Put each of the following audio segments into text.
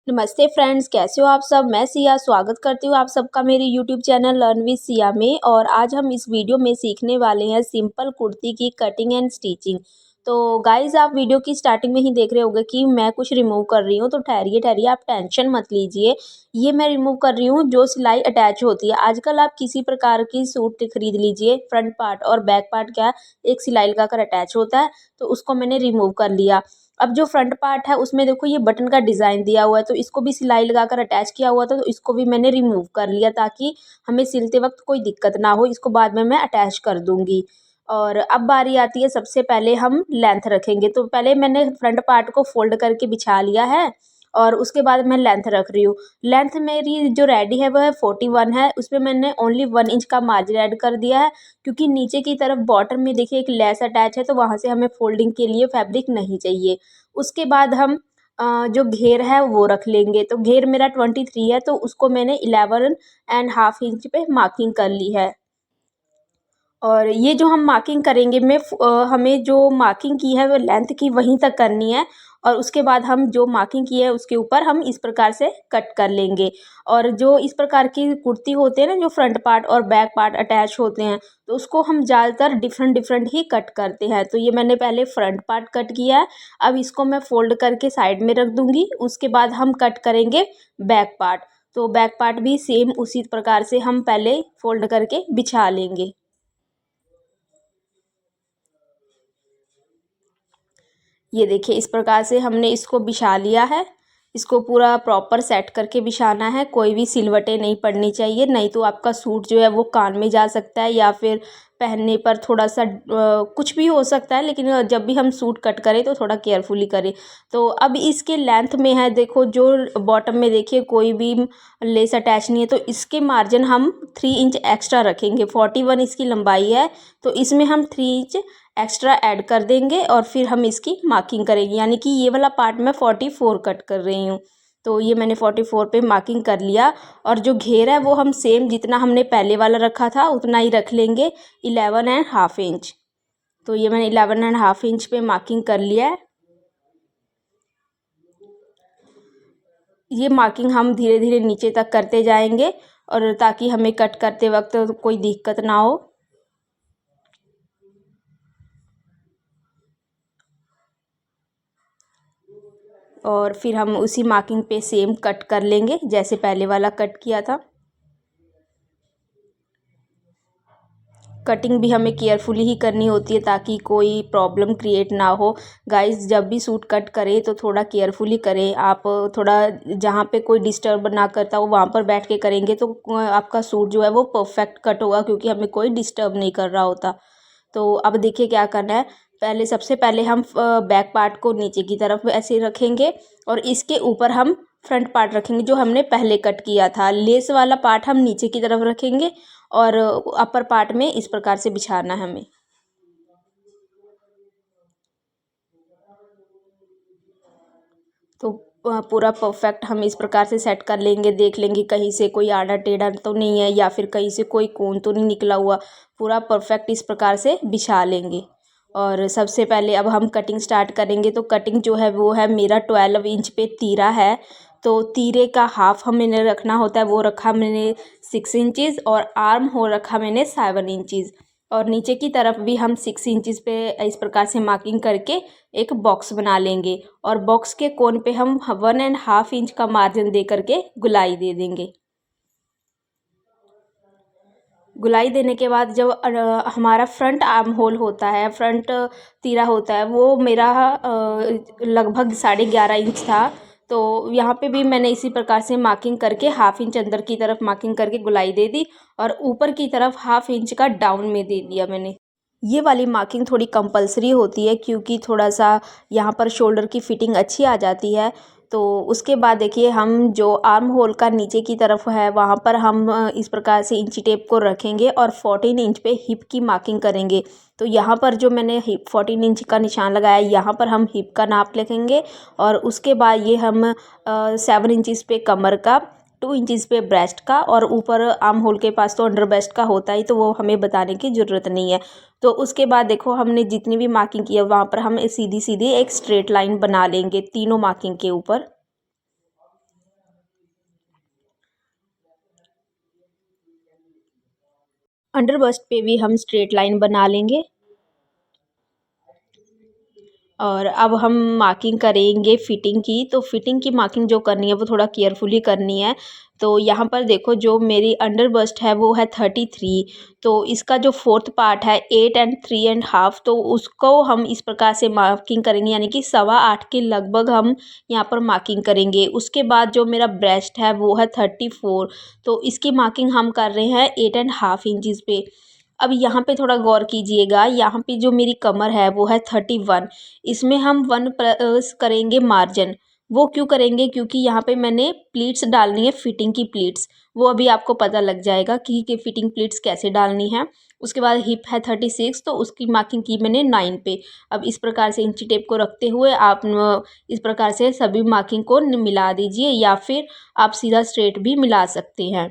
नमस्ते फ्रेंड्स, कैसे हो आप सब। मैं सिया स्वागत करती हूँ आप सबका मेरे YouTube channel learn with Siya में। और आज हम इस वीडियो में सीखने वाले हैं सिंपल कुर्ती की कटिंग एंड स्टिचिंग। तो गाइज़, आप वीडियो की स्टार्टिंग में ही देख रहे होंगे कि मैं कुछ रिमूव कर रही हूँ। तो ठहरिए ठहरिए, आप टेंशन मत लीजिए। ये मैं रिमूव कर रही हूँ जो सिलाई अटैच होती है। आजकल आप किसी प्रकार की सूट खरीद लीजिए, फ्रंट पार्ट और बैक पार्ट क्या एक सिलाई लगाकर अटैच होता है, तो उसको मैंने रिमूव कर लिया। अब जो फ्रंट पार्ट है उसमें देखो ये बटन का डिज़ाइन दिया हुआ है, तो इसको भी सिलाई लगाकर अटैच किया हुआ था, तो इसको भी मैंने रिमूव कर लिया ताकि हमें सिलते वक्त कोई दिक्कत ना हो। इसको बाद में मैं अटैच कर दूँगी। और अब बारी आती है, सबसे पहले हम लेंथ रखेंगे। तो पहले मैंने फ्रंट पार्ट को फ़ोल्ड करके बिछा लिया है और उसके बाद मैं लेंथ रख रही हूँ। लेंथ मेरी जो रेडी है वह 41 है। उसमें मैंने ओनली 1 इंच का मार्जिन ऐड कर दिया है, क्योंकि नीचे की तरफ बॉटम में देखिए एक लेस अटैच है, तो वहाँ से हमें फोल्डिंग के लिए फैब्रिक नहीं चाहिए। उसके बाद हम जो घेर है वो रख लेंगे। तो घेर मेरा 23 है, तो उसको मैंने 11.5 इंच पे मार्किंग कर ली है। और ये जो हम मार्किंग करेंगे हमें जो मार्किंग की है वो लेंथ की वहीं तक करनी है। और उसके बाद हम जो मार्किंग की है उसके ऊपर हम इस प्रकार से कट कर लेंगे। और जो इस प्रकार की कुर्ती होते हैं ना, जो फ्रंट पार्ट और बैक पार्ट अटैच होते हैं, तो उसको हम ज़्यादातर डिफरेंट डिफरेंट ही कट करते हैं। तो ये मैंने पहले फ्रंट पार्ट कट किया है। अब इसको मैं फोल्ड करके साइड में रख दूँगी। उसके बाद हम कट करेंगे बैक पार्ट। तो बैक पार्ट भी सेम उसी प्रकार से हम पहले फोल्ड करके बिछा लेंगे। ये देखिए, इस प्रकार से हमने इसको बिछा लिया है। इसको पूरा प्रॉपर सेट करके बिछाना है, कोई भी सिलवटें नहीं पड़नी चाहिए, नहीं तो आपका सूट जो है वो कान में जा सकता है या फिर पहनने पर थोड़ा सा कुछ भी हो सकता है। लेकिन जब भी हम सूट कट करें तो थोड़ा केयरफुली करें। तो अब इसके लेंथ में है, देखो जो बॉटम में देखिए कोई भी लेस अटैच नहीं है, तो इसके मार्जिन हम 3 इंच एक्स्ट्रा रखेंगे। 41 इसकी लंबाई है, तो इसमें हम 3 इंच एक्स्ट्रा ऐड कर देंगे और फिर हम इसकी मार्किंग करेंगे। यानी कि ये वाला पार्ट मैं 44 कट कर रही हूँ। तो ये मैंने 44 पे मार्किंग कर लिया। और जो घेर है वो हम सेम जितना हमने पहले वाला रखा था उतना ही रख लेंगे, 11.5 इंच। तो ये मैंने 11.5 इंच पे मार्किंग कर लिया है। ये मार्किंग हम धीरे धीरे नीचे तक करते जाएंगे, और ताकि हमें कट करते वक्त कोई दिक्कत ना हो। और फिर हम उसी मार्किंग पे सेम कट कर लेंगे जैसे पहले वाला कट किया था। कटिंग भी हमें केयरफुली ही करनी होती है ताकि कोई प्रॉब्लम क्रिएट ना हो। गाइस, जब भी सूट कट करें तो थोड़ा केयरफुली करें। आप थोड़ा जहाँ पे कोई डिस्टर्ब ना करता हो वहाँ पर बैठ के करेंगे तो आपका सूट जो है वो परफेक्ट कट होगा, क्योंकि हमें कोई डिस्टर्ब नहीं कर रहा होता। तो अब देखिए क्या करना है। सबसे पहले हम बैक पार्ट को नीचे की तरफ ऐसे रखेंगे और इसके ऊपर हम फ्रंट पार्ट रखेंगे जो हमने पहले कट किया था। लेस वाला पार्ट हम नीचे की तरफ रखेंगे और अपर पार्ट में इस प्रकार से बिछाना है हमें। तो पूरा परफेक्ट हम इस प्रकार से सेट कर लेंगे। देख लेंगे कहीं से कोई आड़ा टेढ़ा तो नहीं है या फिर कहीं से कोई कोन तो नहीं निकला हुआ। पूरा परफेक्ट इस प्रकार से बिछा लेंगे। और सबसे पहले अब हम कटिंग स्टार्ट करेंगे। तो कटिंग जो है वो है मेरा 12 इंच पे तीरा है। तो तीरे का हाफ हमें रखना होता है, वो रखा मैंने 6 इंचज़। और आर्म हो रखा मैंने 7 इंचज़। और नीचे की तरफ भी हम 6 इंचज़ पे इस प्रकार से मार्किंग करके एक बॉक्स बना लेंगे। और बॉक्स के कोन पे हम 1.5 इंच का मार्जिन दे करके गुलाई दे देंगे। गुलाई देने के बाद जब हमारा फ्रंट आर्म होल होता है, फ्रंट तीरा होता है, वो मेरा लगभग 11.5 इंच था। तो यहाँ पे भी मैंने इसी प्रकार से मार्किंग करके 1/2 इंच अंदर की तरफ मार्किंग करके गुलाई दे दी और ऊपर की तरफ 1/2 इंच का डाउन में दे दिया मैंने। ये वाली मार्किंग थोड़ी कंपलसरी होती है, क्योंकि थोड़ा सा यहाँ पर शोल्डर की फिटिंग अच्छी आ जाती है। तो उसके बाद देखिए, हम जो आर्म होल का नीचे की तरफ है वहाँ पर हम इस प्रकार से इंची टेप को रखेंगे और 14 इंच पे हिप की मार्किंग करेंगे। तो यहाँ पर जो मैंने हिप 14 इंच का निशान लगाया, यहाँ पर हम हिप का नाप लिखेंगे। और उसके बाद ये हम 7 इंचज़ पे कमर का, 2 इंचज़ पे ब्रेस्ट का, और ऊपर आर्म होल के पास तो अंडर ब्रेस्ट का होता ही, तो वो हमें बताने की ज़रूरत नहीं है। तो उसके बाद देखो, हमने जितनी भी मार्किंग की है वहाँ पर हम सीधी सीधी एक स्ट्रेट लाइन बना लेंगे तीनों मार्किंग के ऊपर। अंडर बस्ट पे भी हम स्ट्रेट लाइन बना लेंगे। और अब हम मार्किंग करेंगे फ़िटिंग की। तो फ़िटिंग की मार्किंग जो करनी है वो थोड़ा केयरफुली करनी है। तो यहाँ पर देखो, जो मेरी अंडर बस्ट है वो है 33। तो इसका जो फोर्थ पार्ट है 8 एंड 3.5, तो उसको हम इस प्रकार से मार्किंग करेंगे, यानी कि 8.25 के लगभग हम यहाँ पर मार्किंग करेंगे। उसके बाद जो मेरा ब्रेस्ट है वो है 34। तो इसकी मार्किंग हम कर रहे हैं 8.5 इंचज़ पे। अब यहाँ पे थोड़ा गौर कीजिएगा, यहाँ पे जो मेरी कमर है वो है 31। इसमें हम 1 प्लस करेंगे मार्जिन। वो क्यों करेंगे? क्योंकि यहाँ पे मैंने प्लीट्स डालनी है, फिटिंग की प्लीट्स। वो अभी आपको पता लग जाएगा कि फिटिंग प्लीट्स कैसे डालनी है। उसके बाद हिप है 36, तो उसकी मार्किंग की मैंने 9 पे। अब इस प्रकार से इंची टेप को रखते हुए आप इस प्रकार से सभी मार्किंग को मिला दीजिए, या फिर आप सीधा स्ट्रेट भी मिला सकते हैं।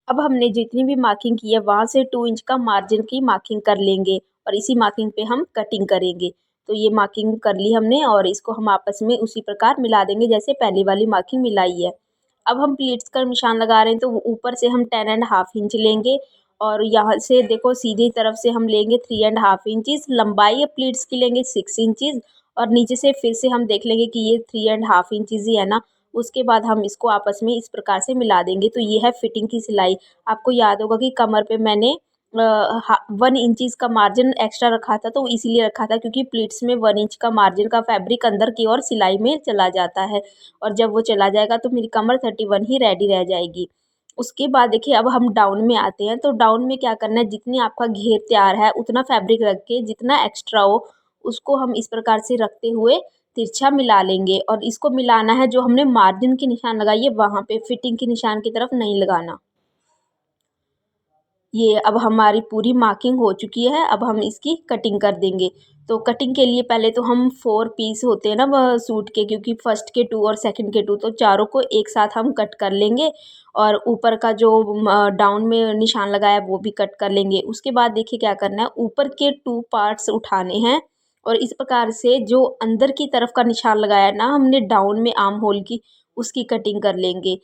अब हमने जितनी भी मार्किंग की है वहाँ से 2 इंच का मार्जिन की मार्किंग कर लेंगे, और इसी मार्किंग पे हम कटिंग करेंगे। तो ये मार्किंग कर ली हमने, और इसको हम आपस में उसी प्रकार मिला देंगे जैसे पहली वाली मार्किंग मिलाई है। अब हम प्लीट्स का निशान लगा रहे हैं, तो ऊपर से हम 10.5 इंच लेंगे, और यहाँ से देखो सीधी तरफ से हम लेंगे 3.5 इंचज़। लंबाई प्लीट्स की लेंगे 6 इंचज़, और नीचे से फिर से हम देख लेंगे कि ये 3.5 इंचज़ ही है ना। उसके बाद हम इसको आपस में इस प्रकार से मिला देंगे। तो ये है फिटिंग की सिलाई। आपको याद होगा कि कमर पे मैंने 1 इंचज़ का मार्जिन एक्स्ट्रा रखा था, तो इसीलिए रखा था क्योंकि प्लीट्स में 1 इंच का मार्जिन का फैब्रिक अंदर की ओर सिलाई में चला जाता है, और जब वो चला जाएगा तो मेरी कमर 31 ही रेडी रह जाएगी। उसके बाद देखिए, अब हम डाउन में आते हैं। तो डाउन में क्या करना है, जितनी आपका घेर तैयार है उतना फैब्रिक रख के जितना एक्स्ट्रा हो उसको हम इस प्रकार से रखते हुए तिरछा मिला लेंगे, और इसको मिलाना है जो हमने मार्जिन की निशान लगाई है वहाँ पे, फिटिंग की निशान की तरफ नहीं लगाना। ये अब हमारी पूरी मार्किंग हो चुकी है। अब हम इसकी कटिंग कर देंगे। तो कटिंग के लिए पहले तो हम 4 पीस होते हैं ना वह सूट के, क्योंकि फर्स्ट के 2 और सेकंड के 2, तो चारों को एक साथ हम कट कर लेंगे, और ऊपर का जो डाउन में निशान लगाया वो भी कट कर लेंगे। उसके बाद देखिए क्या करना है, ऊपर के 2 पार्ट्स उठाने हैं, और इस प्रकार से जो अंदर की तरफ का निशान लगाया ना हमने डाउन में आर्म होल की, उसकी कटिंग कर लेंगे,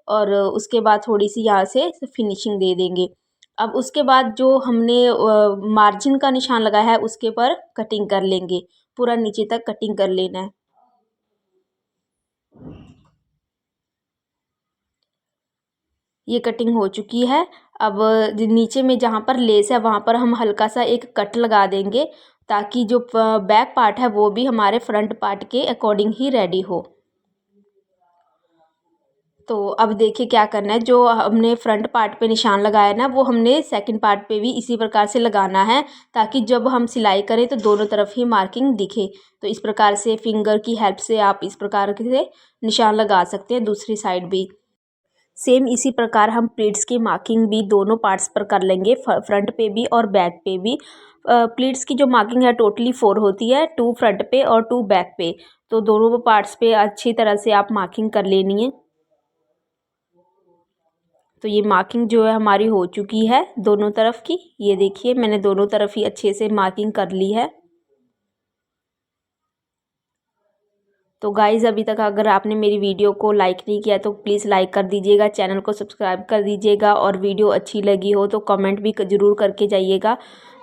और उसके बाद थोड़ी सी यहाँ से फिनिशिंग दे देंगे। अब उसके बाद जो हमने मार्जिन का निशान लगाया है उसके पर कटिंग कर लेंगे, पूरा नीचे तक कटिंग कर लेना है। ये कटिंग हो चुकी है। अब नीचे में जहाँ पर लेस है वहाँ पर हम हल्का सा एक कट लगा देंगे, ताकि जो बैक पार्ट है वो भी हमारे फ्रंट पार्ट के अकॉर्डिंग ही रेडी हो। तो अब देखिए क्या करना है, जो हमने फ्रंट पार्ट पे निशान लगाया है ना वो हमने सेकंड पार्ट पे भी इसी प्रकार से लगाना है, ताकि जब हम सिलाई करें तो दोनों तरफ ही मार्किंग दिखे। तो इस प्रकार से फिंगर की हेल्प से आप इस प्रकार से निशान लगा सकते हैं दूसरी साइड भी। सेम इसी प्रकार हम प्लीट्स की मार्किंग भी दोनों पार्ट्स पर कर लेंगे, फ्रंट पे भी और बैक पे भी। प्लीट्स की जो मार्किंग है टोटली 4 होती है, 2 फ्रंट पे और 2 बैक पे। तो दोनों पार्ट्स पे अच्छी तरह से आप मार्किंग कर लेनी है। तो ये मार्किंग जो है हमारी हो चुकी है दोनों तरफ की। ये देखिए मैंने दोनों तरफ ही अच्छे से मार्किंग कर ली है। तो गाइज़, अभी तक अगर आपने मेरी वीडियो को लाइक नहीं किया तो प्लीज़ लाइक कर दीजिएगा, चैनल को सब्सक्राइब कर दीजिएगा, और वीडियो अच्छी लगी हो तो कमेंट भी ज़रूर करके जाइएगा।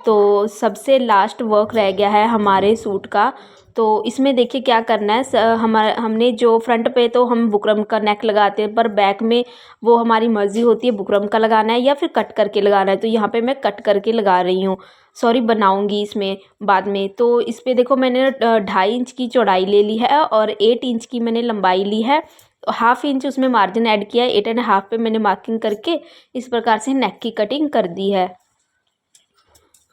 तो सबसे लास्ट वर्क रह गया है हमारे सूट का। तो इसमें देखिए क्या करना है, हमारा हमने जो फ्रंट पे तो हम बुकरम का नेक लगाते हैं, पर बैक में वो हमारी मर्ज़ी होती है बुकरम का लगाना है या फिर कट करके लगाना है। तो यहाँ पे मैं कट करके लगा रही हूँ, सॉरी बनाऊँगी इसमें बाद में। तो इस पे देखो मैंने 2.5 इंच की चौड़ाई ले ली है, और 8 इंच की मैंने लंबाई ली है। 1/2 इंच उसमें मार्जिन ऐड किया है, 8.5 पे मैंने मार्किंग करके इस प्रकार से नेक की कटिंग कर दी है।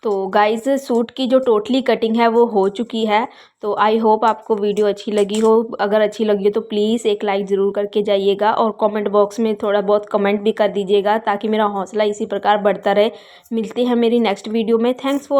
तो गाइस, सूट की जो टोटली कटिंग है वो हो चुकी है। तो आई होप आपको वीडियो अच्छी लगी हो। अगर अच्छी लगी हो तो प्लीज़ एक लाइक ज़रूर करके जाइएगा, और कमेंट बॉक्स में थोड़ा बहुत कमेंट भी कर दीजिएगा, ताकि मेरा हौसला इसी प्रकार बढ़ता रहे। मिलते हैं मेरी नेक्स्ट वीडियो में। Thanks for